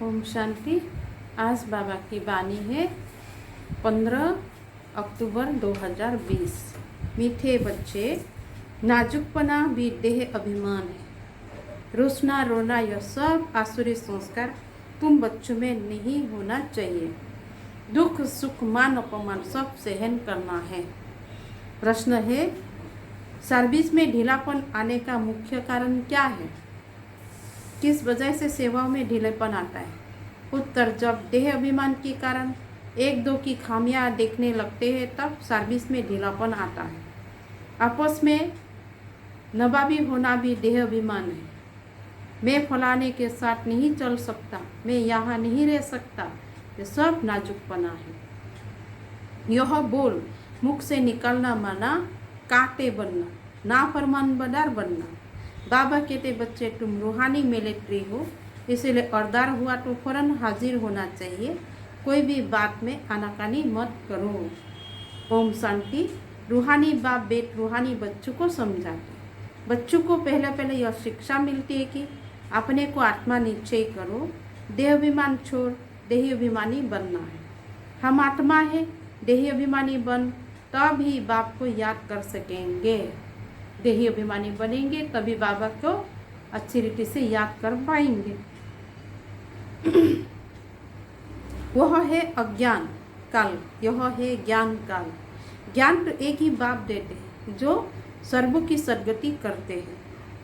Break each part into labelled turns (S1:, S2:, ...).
S1: ओम शांति। आज बाबा की वाणी है 15 अक्टूबर 2020। मीठे बच्चे, नाजुकपना भी देह अभिमान है। रोना रोना यह सब आसुरी संस्कार तुम बच्चों में नहीं होना चाहिए। दुख सुख मान अपमान सब सहन करना है। प्रश्न है, सर्विस में ढीलापन आने का मुख्य कारण क्या है? किस वजह से सेवाओं में ढीलेपन आता है? उत्तर, जब देह अभिमान के कारण एक दो की खामियां देखने लगते हैं तब सर्विस में ढीलापन आता है। आपस में नवाबी होना भी देह अभिमान है। मैं फलाने के साथ नहीं चल सकता, मैं यहाँ नहीं रह सकता, ये सब नाजुकपना है। यह बोल मुख से निकलना माना कांटे बनना, नाफरमानदार बनना। बाबा कहते, बच्चे तुम रूहानी मिलिट्री हो, इसलिए अर्दार हुआ तो फौरन हाजिर होना चाहिए। कोई भी बात में आनाकानी मत करो। ओम शांति। रूहानी बाप बेट रूहानी बच्चों को समझाते। बच्चों को पहले यह शिक्षा मिलती है कि अपने को आत्मा निश्चय करो, देह अभिमान छोड़ देही अभिमानी बनना है। हम आत्मा है, देही अभिमानी बन तब ही बाप को याद कर सकेंगे। देही अभिमानी बनेंगे तभी बाबा को अच्छी रीति से याद कर पाएंगे। वह है अज्ञान काल, यह है ज्ञान काल। ज्ञान तो एक ही बाप देते हैं जो सर्वों की सद्गति करते हैं,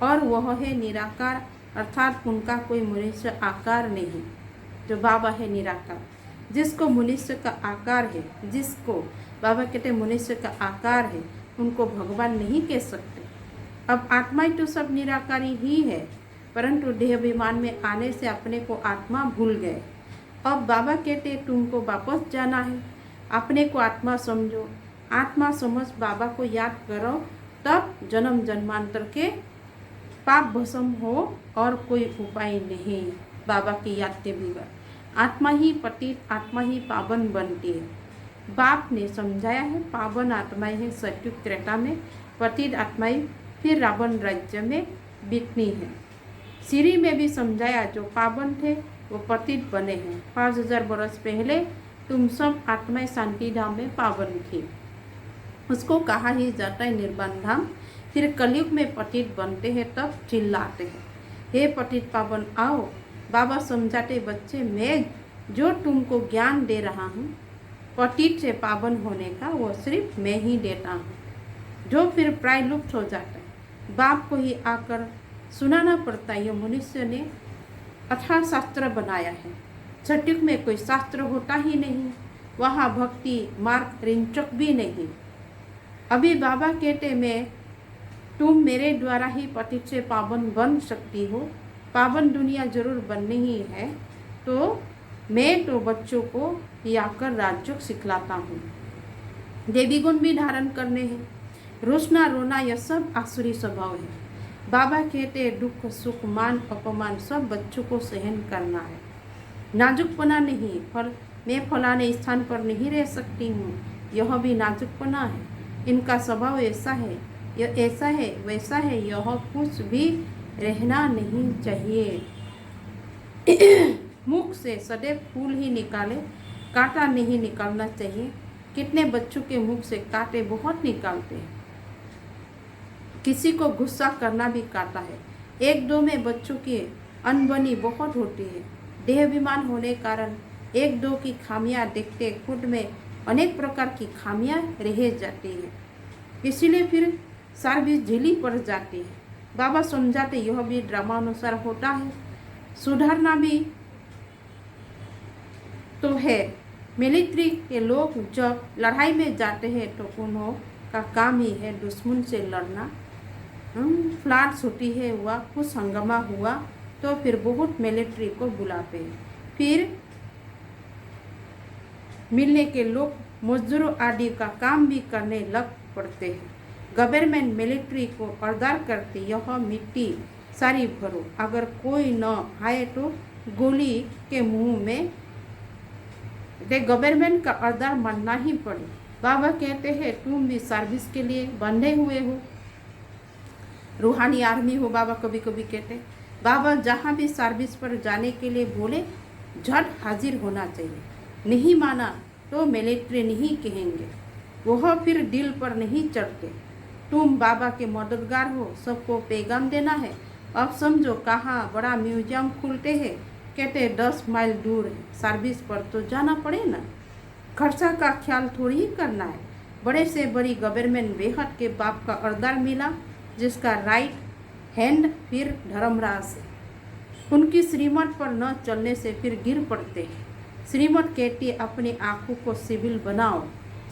S1: और वह है निराकार, अर्थात उनका कोई मनुष्य आकार नहीं। जो बाबा है निराकार, जिसको मनुष्य का आकार है, जिसको बाबा कहते मनुष्य का आकार है, उनको भगवान नहीं कह सकते। अब आत्मा ही तो सब निराकारी ही है, परंतु देह अभिमान में आने से अपने को आत्मा भूल गए। अब बाबा कहते तुमको वापस जाना है, अपने को आत्मा समझो, आत्मा समझ बाबा को याद करो, तब जन्म जन्मांतर के पाप भस्म हो और कोई उपाय नहीं। बाबा की याद के बगैर आत्मा ही पतित, आत्मा ही पावन बनती है। बाप ने समझाया है, पावन आत्माएं हैं सतयुग त्रेता में, पतित आत्माएं फिर रावण राज्य में बीतनी है। सीरी में भी समझाया, जो पावन थे वो पतित बने हैं। 5000 वर्ष पहले तुम सब आत्माएं शांति धाम में पावन थी, उसको कहा ही जाता है निर्वाण धाम। फिर कलयुग में पतित बनते हैं तब चिल्लाते हैं, हे पतित पावन आओ। बाबा समझाते, बच्चे मैं जो तुमको ज्ञान दे रहा हूँ पतित से पावन होने का, वो सिर्फ मैं ही देता हूँ, जो फिर प्राय लुप्त हो जाता है। बाप को ही आकर सुनाना पड़ता है। ये मनुष्य ने अथाह शास्त्र बनाया है, सतयुग में कोई शास्त्र होता ही नहीं, वहाँ भक्ति मार्ग रिंचक भी नहीं। अभी बाबा कहते, मैं तुम मेरे द्वारा ही पतित से पावन बन सकती हो, पावन दुनिया जरूर बननी ही है, तो मैं तो बच्चों को ही आकर राजयोग सिखलाता हूँ। देवी गुण भी धारण करने हैं। रोना रोना यह सब आसुरी स्वभाव है। बाबा कहते दुख सुख मान अपमान सब बच्चों को सहन करना है। नाजुकपना नहीं, मैं फलाने स्थान पर नहीं रह सकती हूँ, यह भी नाजुकपना है। इनका स्वभाव ऐसा है, यह ऐसा है, वैसा है, यह कुछ भी रहना नहीं चाहिए। मुख से सदैव फूल ही निकाले, कांटा नहीं निकालना चाहिए। कितने बच्चों के मुख से कांटे बहुत निकालते हैं। किसी को गुस्सा करना भी काटा है। एक दो में बच्चों की अनबनी बहुत होती है। देह अभिमान होने कारण एक दो की खामियां देखते खुद में अनेक प्रकार की खामियां रह जाती है, इसीलिए फिर सर्विस ढीली पड़ जाती है। बाबा समझाते, यह भी ड्रामानुसार होता है, सुधारना भी तो है। मिलिट्री के लोग जब लड़ाई में जाते हैं तो उन्हों का काम ही है दुश्मन से लड़ना। फ्लड्स होती है, हुआ कुछ हंगामा हुआ तो फिर बहुत मिलिट्री को बुलाते हैं। फिर मिलने के लोग मजदूरों आदि का काम भी करने लग पड़ते हैं। गवर्नमेंट मिलिट्री को अर्दार करती, यह मिट्टी सारी भरो, अगर कोई न आए तो गोली के मुंह में दे। गवर्नमेंट का अर्दार मानना ही पड़े। बाबा कहते हैं तुम भी सर्विस के लिए बंधे हुए हो, रूहानी आर्मी हो। बाबा कभी कभी कहते, बाबा जहाँ भी सर्विस पर जाने के लिए बोले झट हाजिर होना चाहिए। नहीं माना तो मिलिट्री नहीं कहेंगे, वह फिर दिल पर नहीं चढ़ते। तुम बाबा के मददगार हो, सबको पैगाम देना है। अब समझो कहाँ बड़ा म्यूजियम खुलते हैं, कहते 10 माइल दूर है, सर्विस पर तो जाना पड़े ना। खर्चा का ख्याल थोड़ी ही करना है। बड़े से बड़ी गवर्नमेंट बेहद के बाप का अर्दार मिला, जिसका राइट हैंड फिर धर्मराज है। उनकी श्रीमत पर न चलने से फिर गिर पड़ते हैं। श्रीमत कहती है अपनी आँखों को सिविल बनाओ।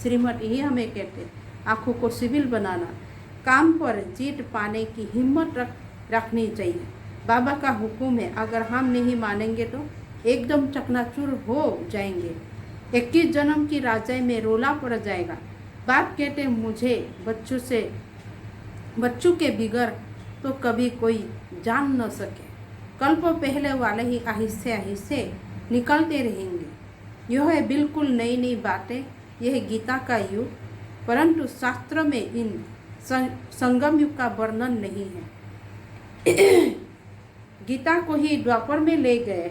S1: श्रीमत यही हमें कहते आँखों को सिविल बनाना। काम पर जीत पाने की हिम्मत रखनी चाहिए। बाबा का हुक्म है, अगर हम नहीं मानेंगे तो एकदम चकनाचूर हो जाएंगे। 21 जन्म की राजाई में रोला पड़ जाएगा। बाप कहते मुझे बच्चों के बिगड़ तो कभी कोई जान न सके। कल्प पहले वाले ही आहिस्ते आहिस्ते निकलते रहेंगे। यह है बिल्कुल नई नई बातें, यह गीता का युग, परंतु शास्त्र में इन संगम युग का वर्णन नहीं है। गीता को ही द्वापर में ले गए,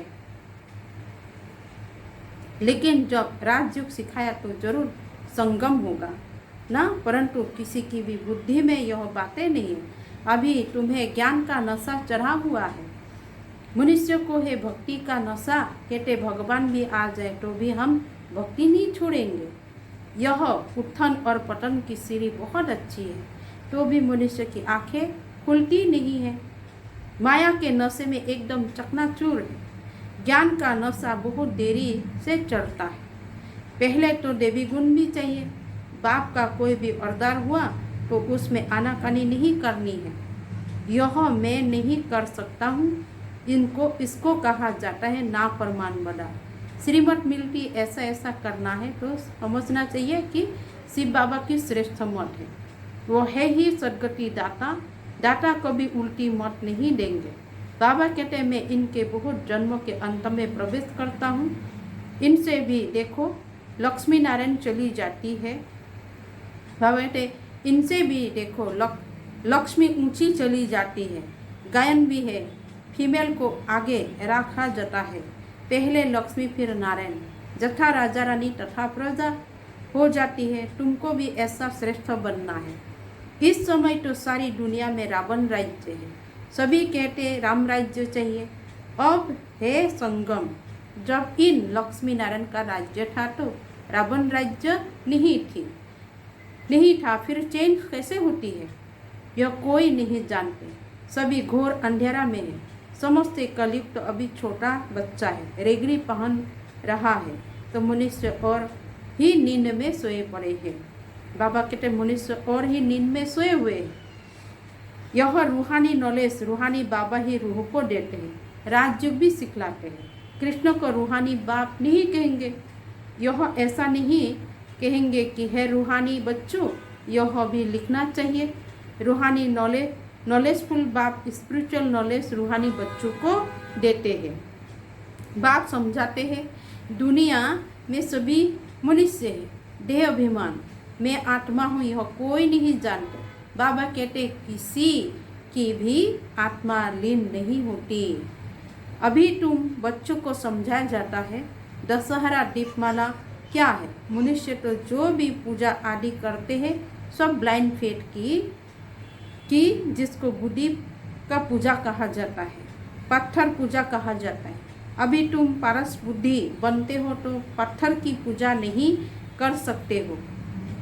S1: लेकिन जब राजयुग सिखाया तो जरूर संगम होगा ना, परंतु किसी की भी बुद्धि में यह बातें नहीं है। अभी तुम्हें ज्ञान का नशा चढ़ा हुआ है। मनुष्य को है भक्ति का नशा, कहते भगवान भी आ जाए तो भी हम भक्ति नहीं छोड़ेंगे। यह उत्थान और पतन की सीढ़ी बहुत अच्छी है, तो भी मनुष्य की आंखें खुलती नहीं है। माया के नशे में एकदम चकनाचूर है। ज्ञान का नशा बहुत देरी से चढ़ता है। पहले तो देवी गुण भी चाहिए। बाप का कोई भी अर्दार हुआ तो उसमें आनाकानी नहीं करनी है। यह मैं नहीं कर सकता हूँ, इसको कहा जाता है नाफरमान बना। श्रीमत मिलती ऐसा ऐसा करना है तो समझना चाहिए कि शिव बाबा की श्रेष्ठ मत है। वो है ही सदगति दाता कभी उल्टी मत नहीं देंगे। बाबा कहते हैं मैं इनके बहुत जन्मों के अंत में प्रवेश करता हूँ। इनसे भी देखो लक्ष्मी नारायण चली जाती है। बाबा कहते इनसे भी देखो लक्ष्मी ऊंची चली जाती है। गायन भी है, फीमेल को आगे रखा जाता है। पहले लक्ष्मी फिर नारायण, जथा राजा रानी तथा प्रजा हो जाती है। तुमको भी ऐसा श्रेष्ठ बनना है। इस समय तो सारी दुनिया में रावण राज्य है। सभी कहते राम राज्य चाहिए। अब है संगम। जब इन लक्ष्मी नारायण का राज्य था तो रावण राज्य नहीं था, फिर चेंज कैसे होती है यह कोई नहीं जानते। सभी घोर अंधेरा में है। समझते कलयुग तो अभी छोटा बच्चा है, रेगड़ी पहन रहा है, तो मनुष्य और ही नींद में सोए पड़े हैं। बाबा कहते मनुष्य और ही नींद में सोए हुए हैं। यह रूहानी नॉलेज रूहानी बाबा ही रूह को देते हैं, राजयोग भी सिखलाते हैं। कृष्ण को रूहानी बाप नहीं कहेंगे। यह ऐसा नहीं कहेंगे कि है रूहानी बच्चों, यह भी लिखना चाहिए। रूहानी नॉलेजफुल बाप स्पिरिचुअल नॉलेज रूहानी बच्चों को देते हैं। बाप समझाते हैं दुनिया में सभी मनुष्य है, देह अभिमान, मैं आत्मा हूँ यह कोई नहीं जानते। बाबा कहते किसी की भी आत्मा लीन नहीं होती। अभी तुम बच्चों को समझाया जाता है दशहरा दीपमाला क्या है। मनुष्य तो जो भी पूजा आदि करते हैं सब ब्लाइंड फेट की जिसको बुद्धि का पूजा कहा जाता है, पत्थर पूजा कहा जाता है। अभी तुम पारस बुद्धि बनते हो तो पत्थर की पूजा नहीं कर सकते हो।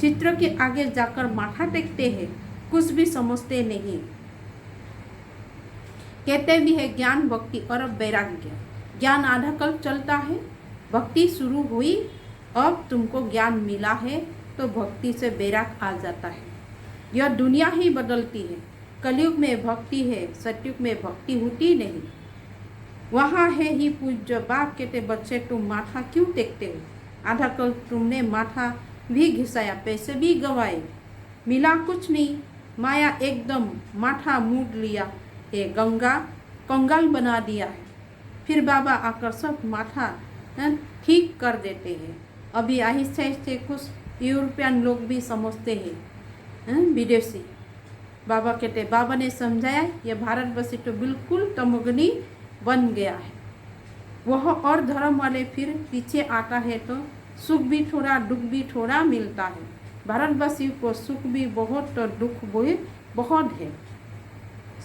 S1: चित्र के आगे जाकर माथा टेकते हैं, कुछ भी समझते नहीं। कहते भी है ज्ञान भक्ति और वैराग्य। ज्ञान आधा कल चलता है, भक्ति शुरू हुई, अब तुमको ज्ञान मिला है तो भक्ति से वैराग आ जाता है। यह दुनिया ही बदलती है। कलयुग में भक्ति है, सतयुग में भक्ति होती नहीं। वहाँ है ही पूज्य बाप कहते बच्चे तुम माथा क्यों टेकते हो। आधा कल तुमने माथा भी घिसाया, पैसे भी गंवाए, मिला कुछ नहीं। माया एकदम माथा मूड लिया है, कंगाल बना दिया है। फिर बाबा आकर सब माथा ठीक कर देते हैं। अभी आहिस्ते आहिस्ते कुछ यूरोपियन लोग भी समझते हैं, विदेशी। बाबा कहते बाबा ने समझाया यह भारतवर्षी तो बिल्कुल तमोगनी बन गया है। वह और धर्म वाले फिर पीछे आता है तो सुख भी थोड़ा दुख भी थोड़ा मिलता है। भारतवासी को सुख भी बहुत तो दुख भी बहुत है।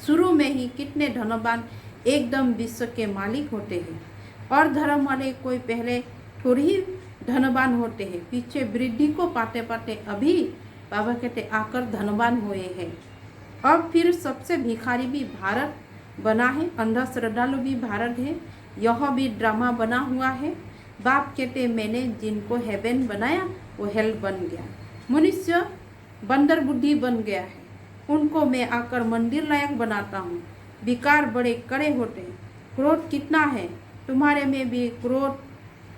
S1: शुरू में ही कितने धनवान एकदम विश्व के मालिक होते हैं, और धर्म वाले कोई पहले थोड़ी ही धनवान होते हैं, पीछे वृद्धि को पाते पाते अभी बाबा कहते आकर धनवान हुए हैं। अब फिर सबसे भिखारी भी भारत बना है, अंधा श्रद्धालु भी भारत है, यह भी ड्रामा बना हुआ है। बाप कहते मैंने जिनको हेवन बनाया वो हेल बन गया, मनुष्य बंदर बुद्धि बन गया है, उनको मैं आकर मंदिर लायक बनाता हूँ। विकार बड़े कड़े होते हैं, क्रोध कितना है तुम्हारे में भी क्रोध,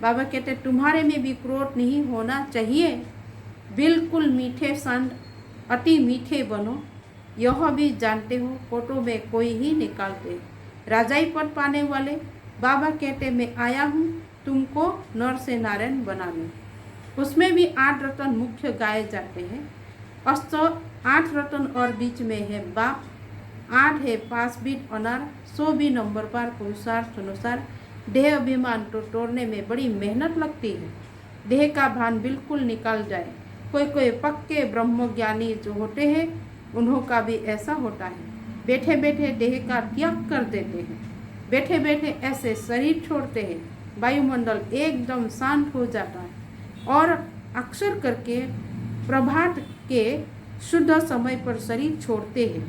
S1: बाबा कहते तुम्हारे में भी क्रोध नहीं होना चाहिए, बिल्कुल मीठे शांत अति मीठे बनो, यह भी जानते हो फोटो में कोई ही निकालते। राजाई पद पाने वाले बाबा कहते मैं आया हूँ तुमको नर से नारायण बनाने। उसमें भी 8 रत्न मुख्य गाए जाते हैं। 8 रत्न और बीच में है बाप, 8 है 5 बीट अनार, 100 भी नंबर पर पुरुषार्थ अनुसार। देह अभिमान तो तोड़ने में बड़ी मेहनत लगती है, देह का भान बिल्कुल निकल जाए। कोई कोई पक्के ब्रह्मज्ञानी जो होते हैं उन्हों का भी ऐसा होता है, बैठे बैठे देह का त्याग कर देते हैं, बैठे बैठे ऐसे शरीर छोड़ते हैं, वायुमंडल एकदम शांत हो जाता है और अक्सर करके प्रभात के शुद्ध समय पर शरीर छोड़ते हैं,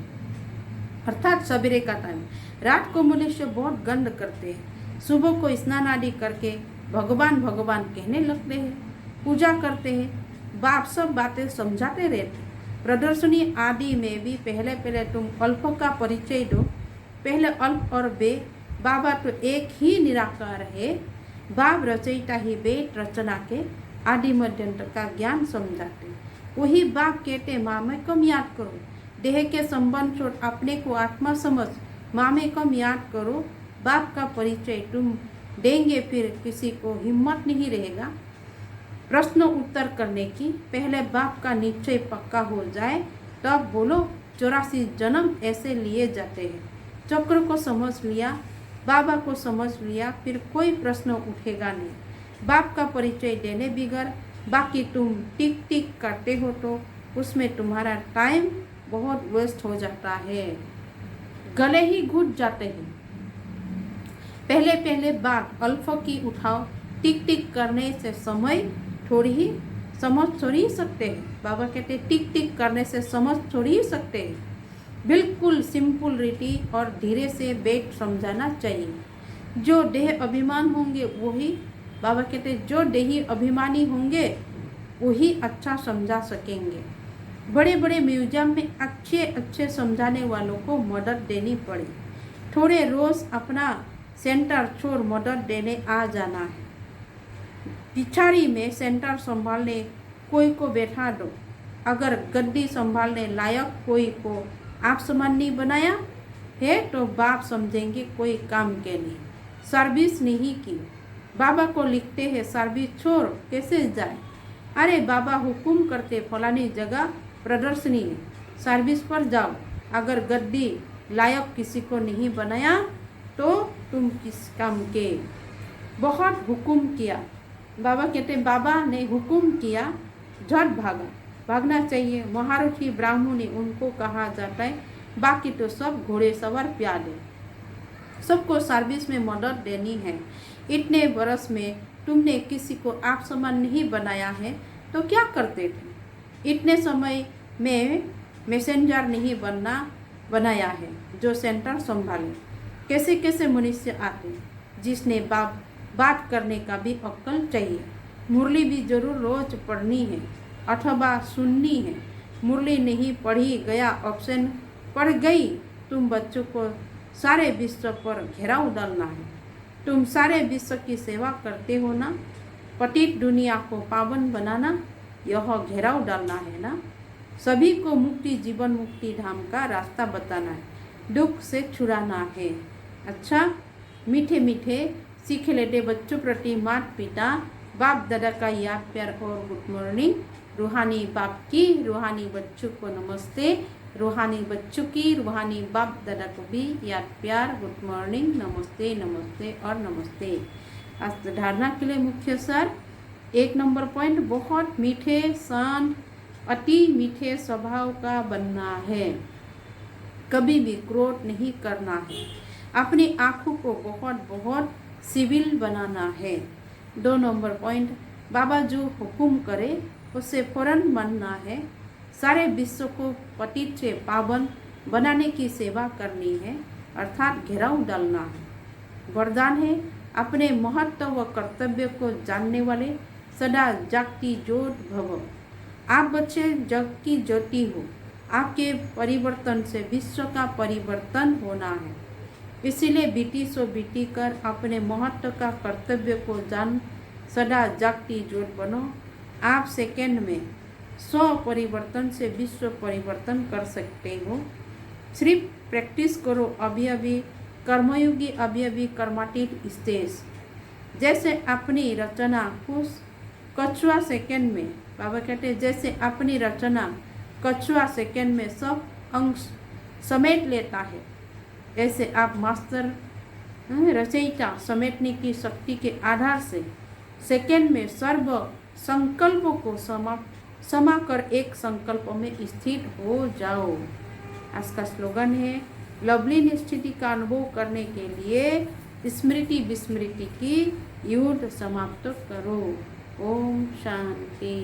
S1: अर्थात सवेरे का टाइम। रात को मनुष्य बहुत गंध करते हैं, सुबह को स्नान आदि करके भगवान भगवान कहने लगते हैं, पूजा करते हैं। बाप सब बातें समझाते रहते। प्रदर्शनी आदि में भी पहले तुम अल्प का परिचय दो, पहले अल्प और बे, बाबा तो एक ही निराकार है, बाप रचयिता ही वेद रचना के आदि मध्यंत का ज्ञान समझाते। वही बाप कहते माँ में कम याद करो, देह के संबंध छोड़ अपने को आत्मा समझ, माँ में कम याद करो। बाप का परिचय तुम देंगे फिर किसी को हिम्मत नहीं रहेगा प्रश्न उत्तर करने की। पहले बाप का निश्चय पक्का हो जाए तब बोलो। 84 जन्म ऐसे लिए जाते हैं। चक्र को समझ लिया, बाबा को समझ लिया, फिर कोई प्रश्न उठेगा नहीं। बाप का परिचय देने बिगर बाकी तुम टिक टिक करते हो तो उसमें तुम्हारा टाइम बहुत वेस्ट हो जाता है, गले ही घुट जाते हैं। पहले बात अल्फ की उठाओ, टिक टिक करने से समय थोड़ी ही समझ थोड़ी ही सकते हैं। बाबा कहते टिक टिक करने से समझ थोड़ी ही सकते हैं। बिल्कुल सिंपल रीति और धीरे से बेट समझाना चाहिए। जो देह अभिमान होंगे वही, बाबा कहते जो देही अभिमानी होंगे वही अच्छा समझा सकेंगे। बड़े बड़े म्यूजियम में अच्छे समझाने वालों को मदद देनी पड़ी। थोड़े रोज अपना सेंटर छोड़ मदद देने आ जाना है। पिछाड़ी में सेंटर संभालने कोई को बैठा दो। अगर गद्दी संभालने लायक कोई को आप समान नहीं बनाया है तो बाप समझेंगे कोई काम के नहीं, सर्विस नहीं की। बाबा को लिखते हैं सर्विस छोड़ कैसे जाए। अरे बाबा हुकुम करते फलानी जगह प्रदर्शनी है, सर्विस पर जाओ। अगर गद्दी लायक किसी को नहीं बनाया तो तुम किस काम के। बहुत हुकुम किया, बाबा कहते बाबा ने हुकुम किया झट भागा, भागना चाहिए। महारथी ब्राह्मणी उनको कहा जाता है, बाकी तो सब घोड़े सवार प्यादे, सबको सर्विस में मदद देनी है। इतने बरस में तुमने किसी को आप समान नहीं बनाया है तो क्या करते थे। इतने समय में मैसेंजर नहीं बनाया है जो सेंटर संभाले। कैसे कैसे मनुष्य आते जिसने बात करने का भी अक्ल चाहिए। मुरली भी जरूर रोज पढ़नी है अथवा सुननी है। मुरली नहीं पढ़ी गया ऑप्शन पढ़ गई। तुम बच्चों को सारे विश्व पर घेराव डालना है। तुम सारे विश्व की सेवा करते हो ना, पतित दुनिया को पावन बनाना, यह घेराव डालना है ना। सभी को मुक्ति जीवन मुक्ति धाम का रास्ता बताना है, दुख से छुड़ाना है। अच्छा, मीठे मीठे सीख लेते बच्चों प्रति माता पिता बाप दादा का याद प्यार और गुड मॉर्निंग। रूहानी बाप की रूहानी बच्चों को नमस्ते, रूहानी बच्चों की रूहानी बाप दादा को भी याद प्यार गुड मॉर्निंग, नमस्ते नमस्ते और नमस्ते। आज धारणा के लिए मुख्य सार 1 नंबर पॉइंट, बहुत मीठे शांत अति मीठे स्वभाव का बनना है, कभी भी क्रोध नहीं करना है, अपनी आँखों को बहुत बहुत सिविल बनाना है। 2 नंबर पॉइंट, बाबा जो हुक्म करे उसे फौरन मानना है, सारे विश्व को पतित से पावन बनाने की सेवा करनी है, अर्थात घेराव डालना है। वरदान है, अपने महत्व व कर्तव्य को जानने वाले सदा जागती ज्योत भव। आप बच्चे जग की ज्योति हो, आपके परिवर्तन से विश्व का परिवर्तन होना है। इसीलिए बीती सो बीती कर अपने महत्व का कर्तव्य को जान सदा जागती ज्योत बनो। आप सेकंड में 100 परिवर्तन से विश्व परिवर्तन कर सकते हो। सिर्फ प्रैक्टिस करो। अभी अभी कर्मयोगी, अभी अभी कर्मातीत स्टेज। जैसे अपनी रचना कुछ कछुआ सेकंड में, बाबा कहते हैं जैसे अपनी रचना कछुआ सेकंड में सब अंश समेट लेता है, ऐसे आप मास्टर रचयिता समेटने की शक्ति के आधार से सेकंड में सर्व संकल्पों को समा कर एक संकल्प में स्थित हो जाओ। आज का स्लोगन है, लवली स्थिति का अनुभव करने के लिए स्मृति विस्मृति की युद्ध समाप्त करो। ओम शांति।